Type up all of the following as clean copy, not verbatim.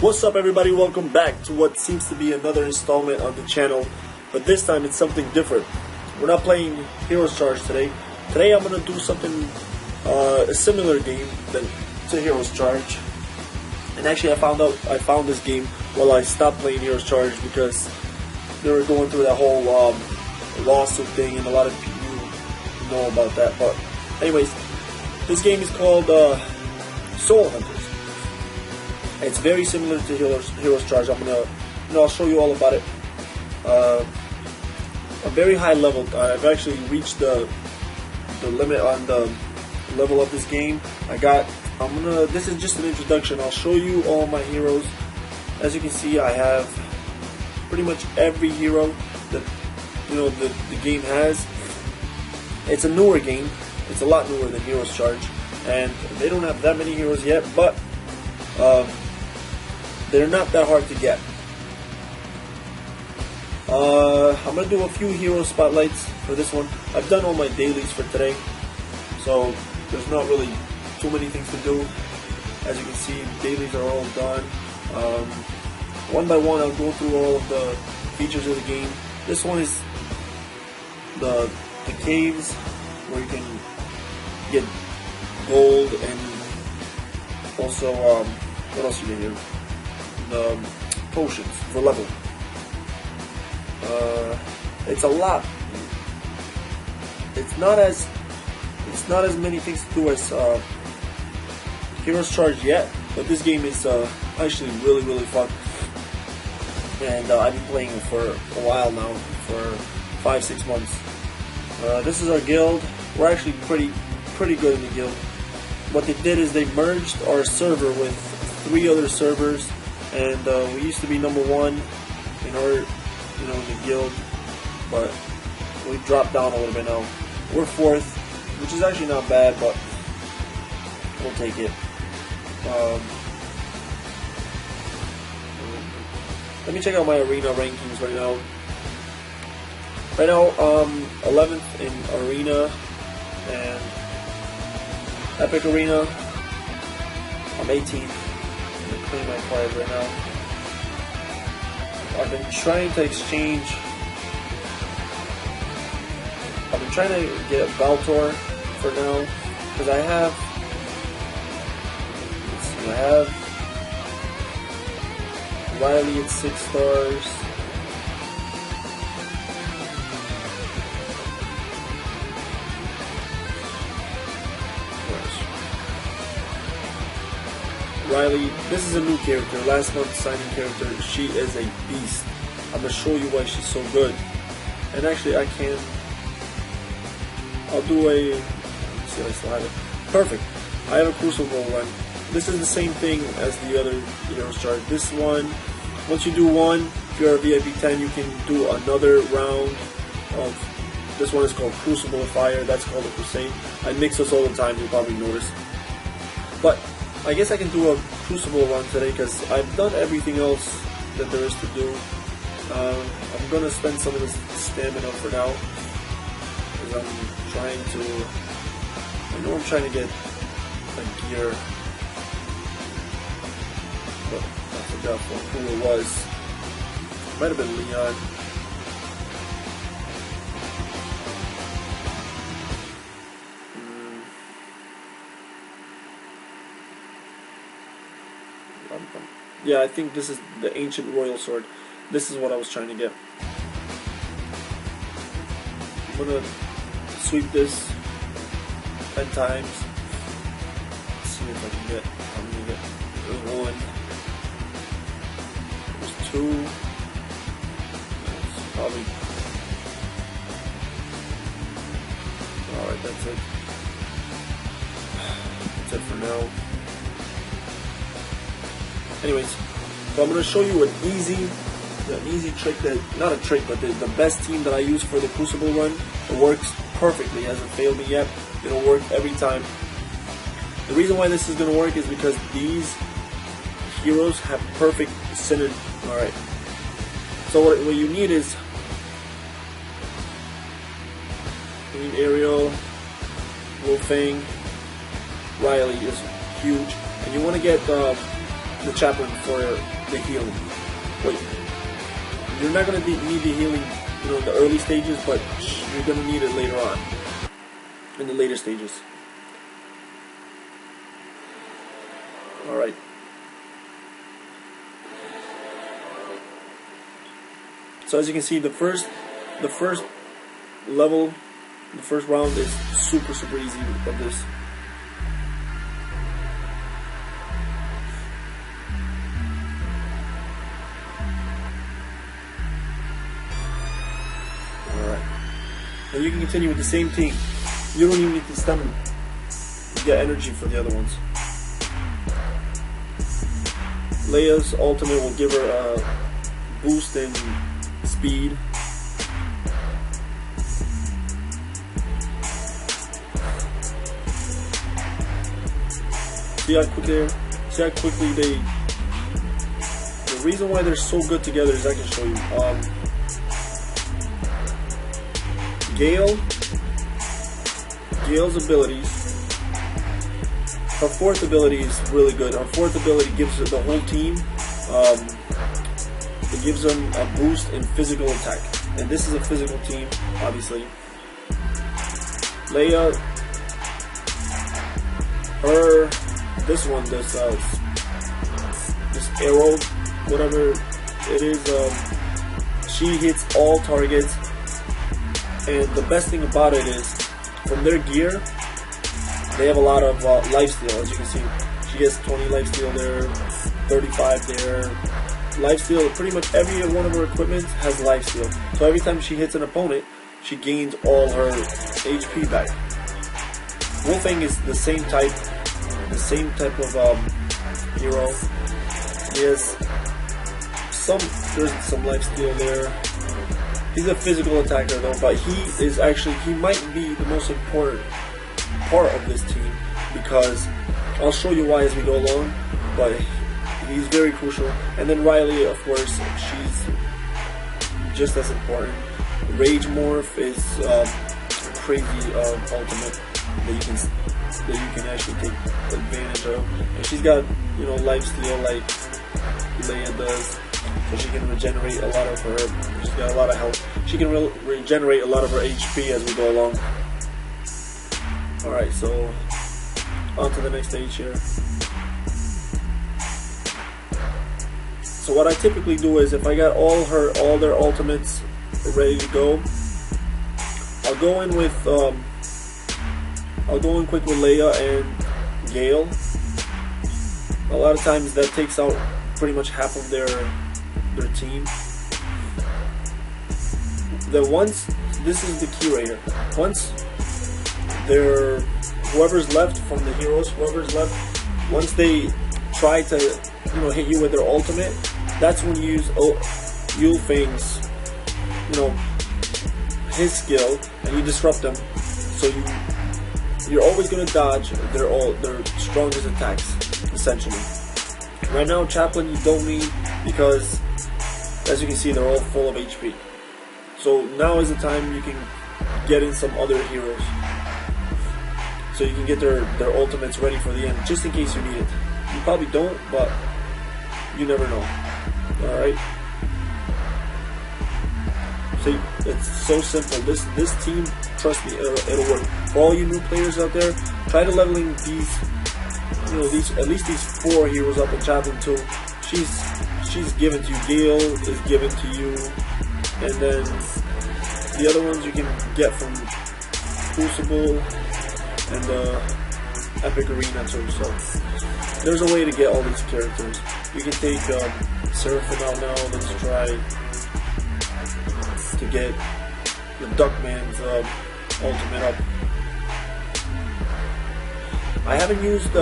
What's up, everybody? Welcome back to what seems to be another installment on the channel, but this time it's something different. We're not playing Heroes Charge today. Today I'm going to do something, a similar game to Heroes Charge. And actually I found this game while I stopped playing Heroes Charge because they were going through that whole lawsuit thing, and a lot of people know about that. But anyways, this game is called Soul Hunters. It's very similar to Heroes Charge. I'll show you all about it. A very high level. I've actually reached the limit on the level of this game. This is just an introduction. I'll show you all my heroes. As you can see, I have pretty much every hero that the game has. It's a newer game. It's a lot newer than Heroes Charge, and they don't have that many heroes yet, but they're not that hard to get. I'm going to do a few hero spotlights for this one. I've done all my dailies for today, so there's not really too many things to do. As you can see, dailies are all done. One by one, I'll go through all of the features of the game. This one is the caves, where you can get gold, and also what else you get here? The potions for level. It's a lot. It's not as many things to do as Heroes Charge yet, but this game is actually really fun, and I've been playing it for a while now, for 5-6 months. This is our guild. We're actually pretty good in the guild. What they did is they merged our server with 3 other servers, and we used to be number 1 in our in the guild, but we dropped down a little bit now. We're 4th, which is actually not bad, but we'll take it. Let me check out my arena rankings right now. Right now, 11th in arena and epic arena. I'm 18th. I'm gonna clean my cards right now. I've been trying to exchange. I've been trying to get a Baltor for now, because I have Riley at 6 stars. Riley, this is a new character, last month's signing character. She is a beast. I'm going to show you why she's so good. And actually I'll do a, let's see if I still have it. Perfect. I have a Crucible run. This is the same thing as the other Heroes Charge. This one, once you do one, if you're a VIP 10, you can do another round of, this one is called Crucible of Fire, that's called a Crusade. I mix this all the time, you'll probably notice. But I guess I can do a Crucible run today because I've done everything else that there is to do. I'm going to spend some of this stamina for now, because I'm trying to get a gear, but I forgot who it was. It might have been Leon. Yeah, I think this is the Ancient Royal Sword. This is what I was trying to get. I'm gonna sweep this 10 times. Let's see if I can get. I'm gonna get. There's 1. There's 2. That's probably. Alright, that's it. That's it for now. Anyways, so I'm going to show you an easy trick that, not a trick, but the best team that I use for the Crucible run. It works perfectly, hasn't failed me yet. It'll work every time. The reason why this is going to work is because these heroes have perfect synergy. Alright, so what you need is, you need Ariel, Wolfang, Riley is huge, and you want to get the chaplain for the healing. Wait, you're not gonna need the healing, you know, in the early stages, but you're gonna need it later on, in the later stages. All right. So as you can see, the first level, the first round is super easy of this. Alright. And you can continue with the same team. You don't even need to stun them. You get energy for the other ones. Leia's ultimate will give her a boost in speed. See how quickly they. The reason why they're so good together is I can show you. Gale's abilities. Her fourth ability is really good. Her fourth ability gives the whole team. It gives them a boost in physical attack, and this is a physical team, obviously. Leia, this arrow, whatever it is, she hits all targets, and the best thing about it is, from their gear, they have a lot of lifesteal. As you can see, she gets 20 lifesteal there, 35 there. Lifesteal, pretty much every one of her equipment has lifesteal. So every time she hits an opponent, she gains all her HP back. Wolfang is the same type of hero. He has there's some lifesteal there. He's a physical attacker though, but he might be the most important part of this team, because I'll show you why as we go along, but he's very crucial. And then Riley, of course, she's just as important. Rage Morph is a crazy ultimate that you can actually take advantage of. And she's got, you know, lifesteal like Leia does, so she can regenerate a lot of her. She's got a lot of health. She can regenerate a lot of her HP as we go along. All right, so on to the next stage here. So what I typically do is, if I got all their ultimates ready to go, I'll go in quick with Leia and Gale. A lot of times that takes out pretty much half of their team. Then once, this is the key right here. Once whoever's left from the heroes, once they try to, you know, hit you with their ultimate, that's when you use Yulfang's, you know, his skill, and you disrupt them. So you're always gonna dodge their strongest attacks, essentially. Right now, Chaplain you don't need, because as you can see, they're all full of HP. So now is the time you can get in some other heroes, so you can get their ultimates ready for the end, just in case you need it. You probably don't, but you never know. Alright? See, it's so simple. This team, trust me, it'll work. For all you new players out there, try to leveling these, you know, at least these 4 heroes up in Chaplain 2. She's given to you. Gale is given to you, and then the other ones you can get from Crucible and Epic Arena too. So there's a way to get all these characters. You can take Seraphim out now. Let's try to get the Duckman's ultimate up. I haven't used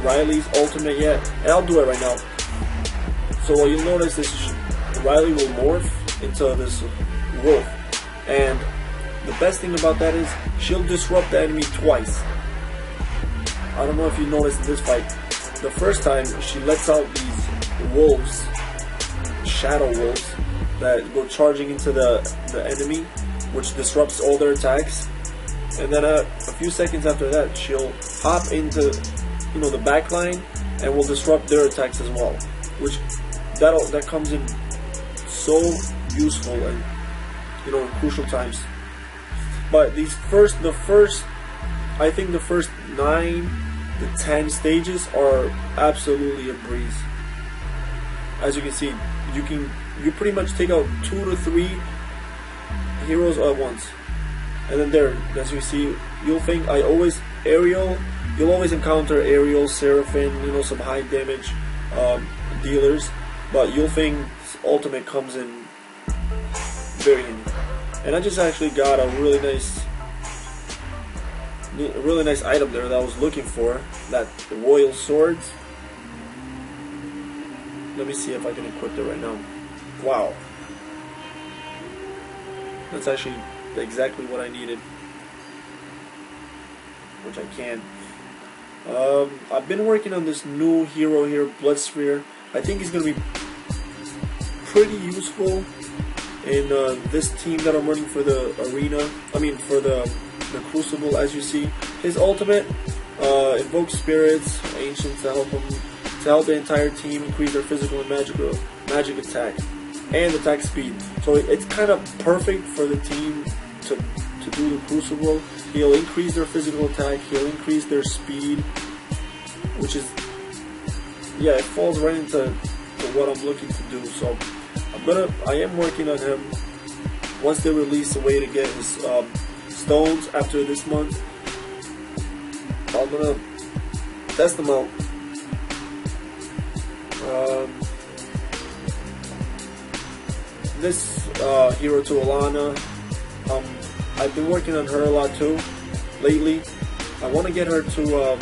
Riley's ultimate yet, and I'll do it right now. So what you'll notice is Riley will morph into this wolf, and the best thing about that is she'll disrupt the enemy twice. I don't know if you noticed in this fight. The first time she lets out these wolves, shadow wolves, that go charging into the enemy, which disrupts all their attacks. And then a few seconds after that, she'll hop into, you know, the back line and will disrupt their attacks as well, which that comes in so useful and, you know, in crucial times. But I think the first 9 to 10 stages are absolutely a breeze. As you can see, you pretty much take out 2 to 3 heroes at once, and then there, as you see, you'll always encounter aerial, Seraphim, you know, some high damage dealers, but Yulfing's ultimate comes in very handy. And I just actually got a really nice item there that I was looking for, that Royal Swords. Let me see if I can equip it right now. Wow, that's actually exactly what I needed, which I can. I've been working on this new hero here, Bloodsphere. I think he's going to be pretty useful in this team that I'm running for the arena. I mean, for the Crucible. As you see, his ultimate invokes spirits, ancients, to help the entire team increase their physical and magic attack and attack speed. So it's kind of perfect for the team to do the Crucible. He'll increase their physical attack, he'll increase their speed, which is, yeah, it falls right into what I'm looking to do. So I am working on him. Once they release a way to get his stones after this month, I'm gonna test them out. This hero to Alana, I've been working on her a lot too lately. I want to get her to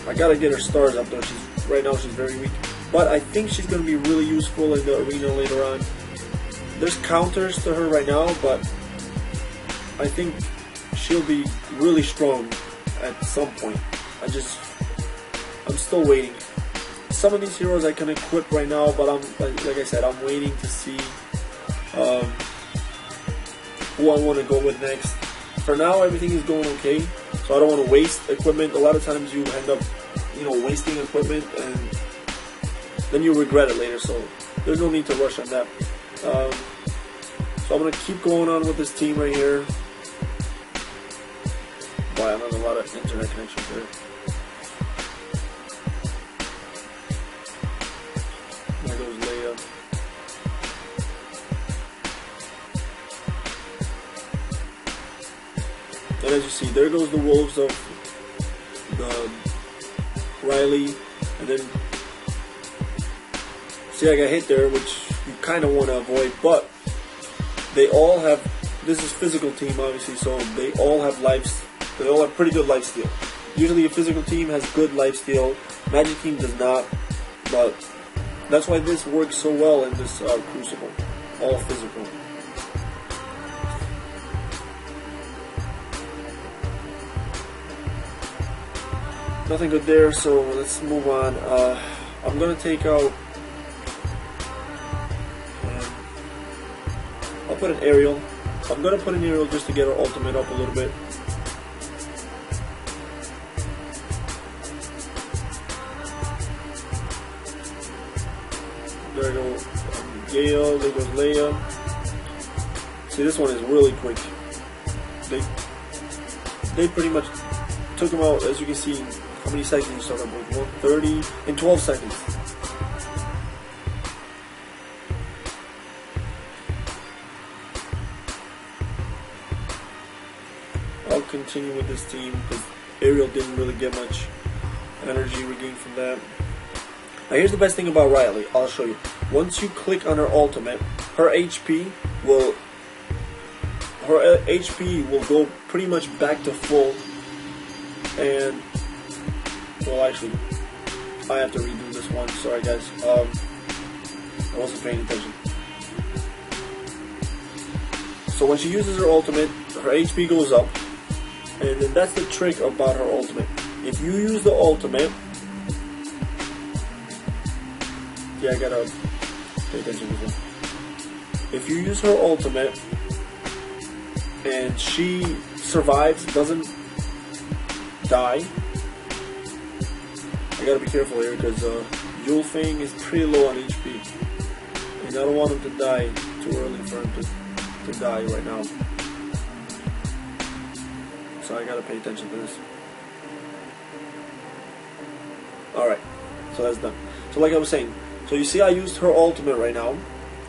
I gotta get her stars up though. Right now she's very weak, but I think she's gonna be really useful in the arena later on. There's counters to her right now, but I think she'll be really strong at some point. I'm still waiting. Some of these heroes I can equip right now, but like I said, I'm waiting to see who I want to go with next. For now, everything is going okay, so I don't want to waste equipment. A lot of times you end up, you know, wasting equipment, and then you regret it later. So there's no need to rush on that. So I'm gonna keep going on with this team right here. Wow, I'm having a lot of internet connections there. There goes Leia. And as you see, there goes the wolves of the Riley, and then see, I got hit there, which you kind of want to avoid, but they all have, this is physical team obviously, so they all have lives, they all have pretty good lifesteal. Usually a physical team has good lifesteal, magic team does not, but that's why this works so well in this Crucible, all physical. Nothing good there, so let's move on. I'm gonna take out, I'll put an aerial. I'm gonna put an aerial just to get our ultimate up a little bit. There goes Gale, there goes Leia. See, this one is really quick. They pretty much took him out, as you can see. How many seconds you started with? 130 in 12 seconds. I'll continue with this team because Ariel didn't really get much energy regained from that. Now here's the best thing about Riley. I'll show you. Once you click on her ultimate, her HP will go pretty much back to full, and well, actually, I have to redo this one. Sorry, guys. I wasn't paying attention. So when she uses her ultimate, her HP goes up, and then that's the trick about her ultimate. If you use the ultimate, yeah, I gotta pay attention to this one. If you use her ultimate and she survives, doesn't die, I gotta be careful here because Yulfing is pretty low on HP. And I don't want him to die too early for him to die right now. So I gotta pay attention to this. Alright, so that's done. So like I was saying, so you see I used her ultimate right now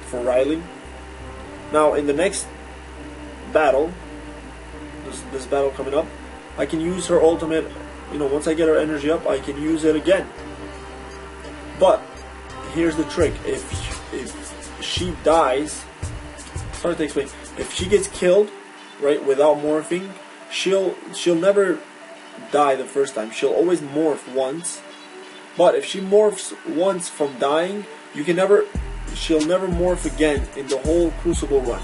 for Riley. Now in the next battle, this battle coming up, I can use her ultimate, you know, once I get her energy up, I can use it again. But here's the trick, if she dies, sorry to explain, if she gets killed, right, without morphing, she'll never die the first time. She'll always morph once. But if she morphs once from dying, she'll never morph again in the whole Crucible run.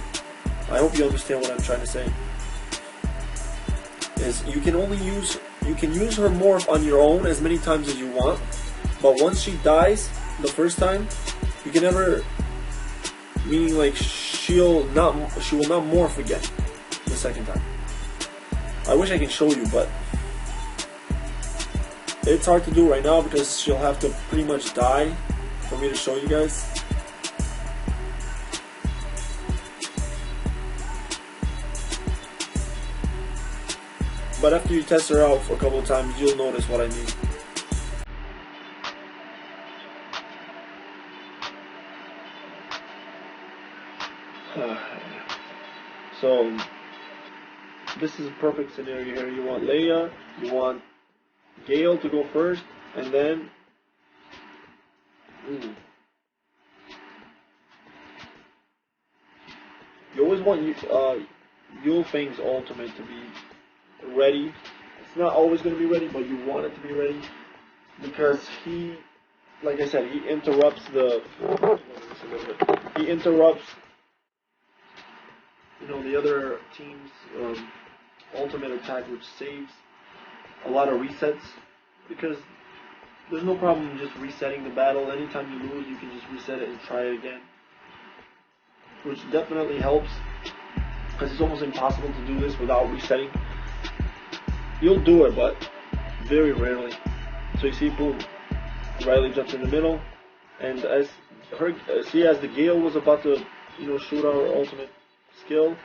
I hope you understand what I'm trying to say. Is you can use her morph on your own as many times as you want, but once she dies the first time, you can never, meaning like she will not morph again the second time. I wish I could show you, but it's hard to do right now because she'll have to pretty much die for me to show you guys. But after you test her out for a couple of times, you'll notice what I mean. So this is a perfect scenario here. You want Leia, you want Gale to go first, and then you always want Yulfeng's ultimate to be ready. It's not always going to be ready, but you want it to be ready because he, like I said, he interrupts the the other team's ultimate attack, which saves a lot of resets, because there's no problem just resetting the battle. Anytime you lose, you can just reset it and try it again, which definitely helps, because it's almost impossible to do this without resetting. You'll do it, but very rarely. So you see, boom, Riley jumps in the middle, and as the Gale was about to shoot our ultimate skill,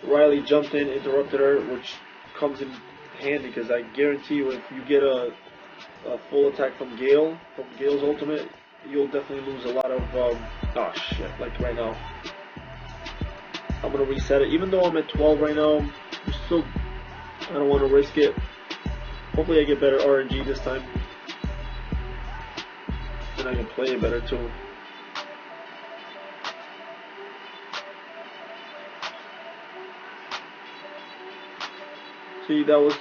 Riley jumped in, interrupted her, which comes in handy because I guarantee you, if you get a full attack from Gale's ultimate, you'll definitely lose a lot of oh shit, like right now. I'm gonna reset it, even though I'm at 12 right now. I don't want to risk it. Hopefully I get better RNG this time, and I can play it better too. See, that was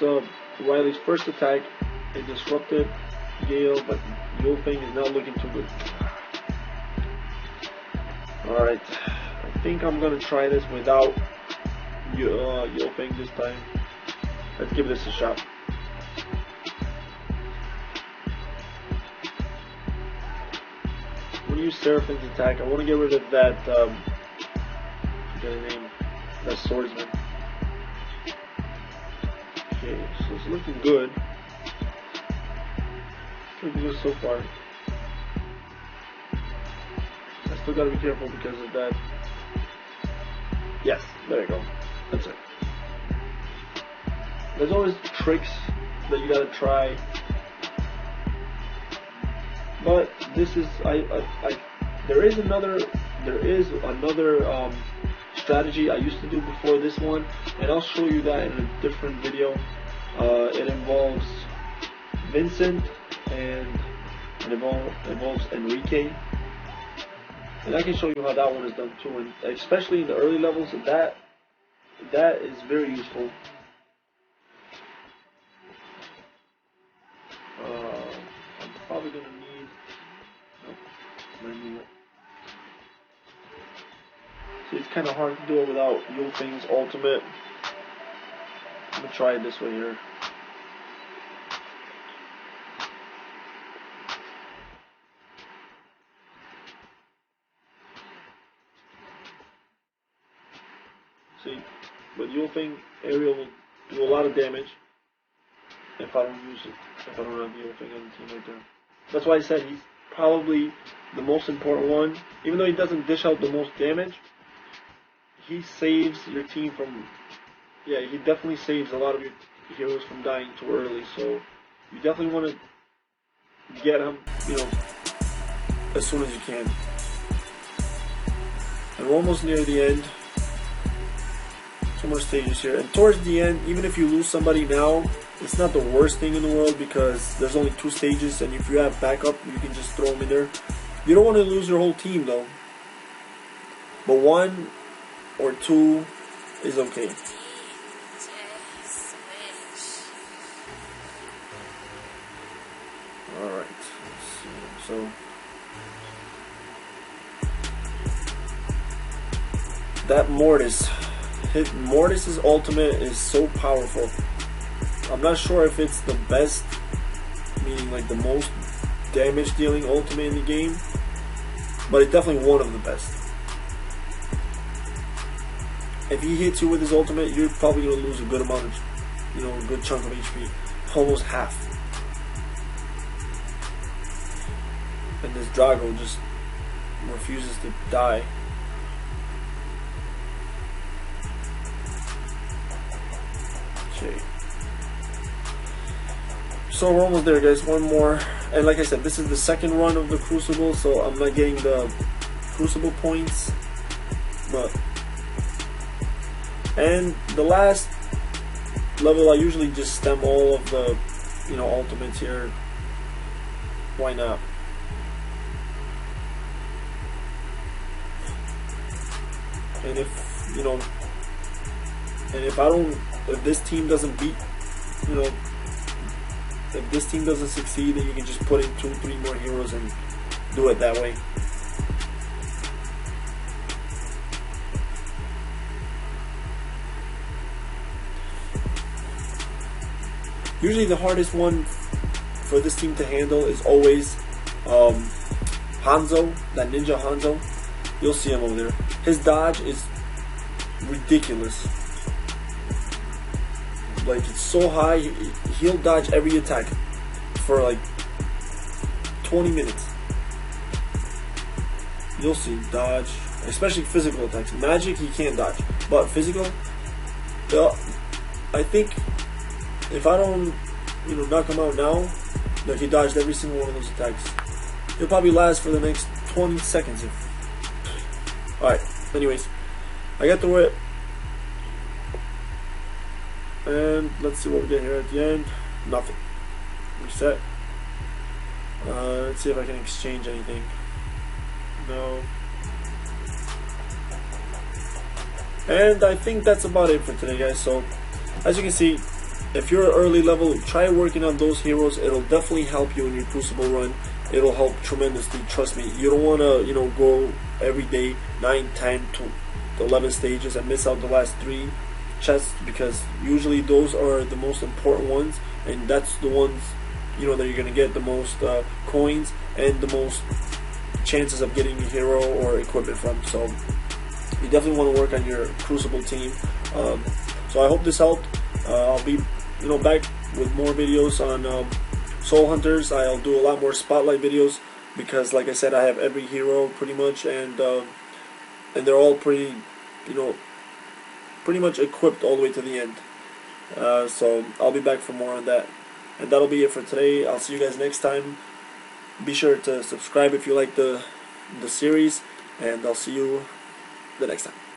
Riley's first attack. It disrupted Gale, but Yulfeng is not looking too good. Alright, I think I'm gonna try this without Yulfeng this time. Let's give this a shot. I'm gonna use Seraphine's attack. I want to get rid of that, that swordsman. Okay, so it's looking good. It's looking good so far. I still gotta be careful because of that. Yes, there you go. That's it. There's always tricks that you gotta try, but this is there is another strategy I used to do before this one, and I'll show you that in a different video. It involves Vincent and it involves Enrique, and I can show you how that one is done too, and especially in the early levels, that is very useful. I'm probably gonna need. Nope, see, it's kind of hard to do it without Yulfeng's ultimate. I'm gonna try it this way here. See, but Yulfeng Ariel will do a lot of damage if I don't use it. if I don't have the whole thing on the team right there. That's why I said he's probably the most important one. Even though he doesn't dish out the most damage, he saves your team from... Yeah, he definitely saves a lot of your heroes from dying too early. So you definitely want to get him, as soon as you can. And we're almost near the end. 2 more stages here. And towards the end, even if you lose somebody now, it's not the worst thing in the world because there's only 2 stages, and if you have backup, you can just throw them in there. You don't want to lose your whole team though. But 1 or 2 is okay. Alright, let's see. So that Mortis's ultimate is so powerful. I'm not sure if it's the best, meaning like the most damage dealing ultimate in the game, but it's definitely one of the best. If he hits you with his ultimate, you're probably going to lose a good amount of, a good chunk of HP, almost half. And this Drago just refuses to die. Okay. So we're almost there, guys. 1 more. And like I said, this is the second run of the Crucible, so I'm not getting the Crucible points. And the last level, I usually just stem all of the, ultimates here. Why not? And if this team doesn't beat, if this team doesn't succeed, then you can just put in 2, 3 more heroes and do it that way. Usually the hardest one for this team to handle is always Hanzo, that ninja Hanzo. You'll see him over there. His dodge is ridiculous. Like, it's so high, he'll dodge every attack for like 20 minutes. You'll see dodge, especially physical attacks. Magic he can't dodge, but physical, I think if I don't, knock him out now, like he dodged every single one of those attacks, he'll probably last for the next 20 seconds. Alright, anyways, I got through it. And let's see what we get here at the end. Nothing. Reset. Let's see if I can exchange anything. No. And I think that's about it for today, guys. So, as you can see, if you're an early level, try working on those heroes. It'll definitely help you in your Crucible run. It'll help tremendously, trust me. You don't want to, go every day 9, 10, 11 stages and miss out the last 3 chests, because usually those are the most important ones, and that's the ones that you're gonna get the most coins and the most chances of getting a hero or equipment from. So you definitely want to work on your Crucible team. So I hope this helped. I'll be back with more videos on Soul Hunters. I'll do a lot more spotlight videos because, like I said, I have every hero pretty much, and they're all pretty much equipped all the way to the end. So I'll be back for more on that. And that'll be it for today. I'll see you guys next time. Be sure to subscribe if you like the series, and I'll see you the next time.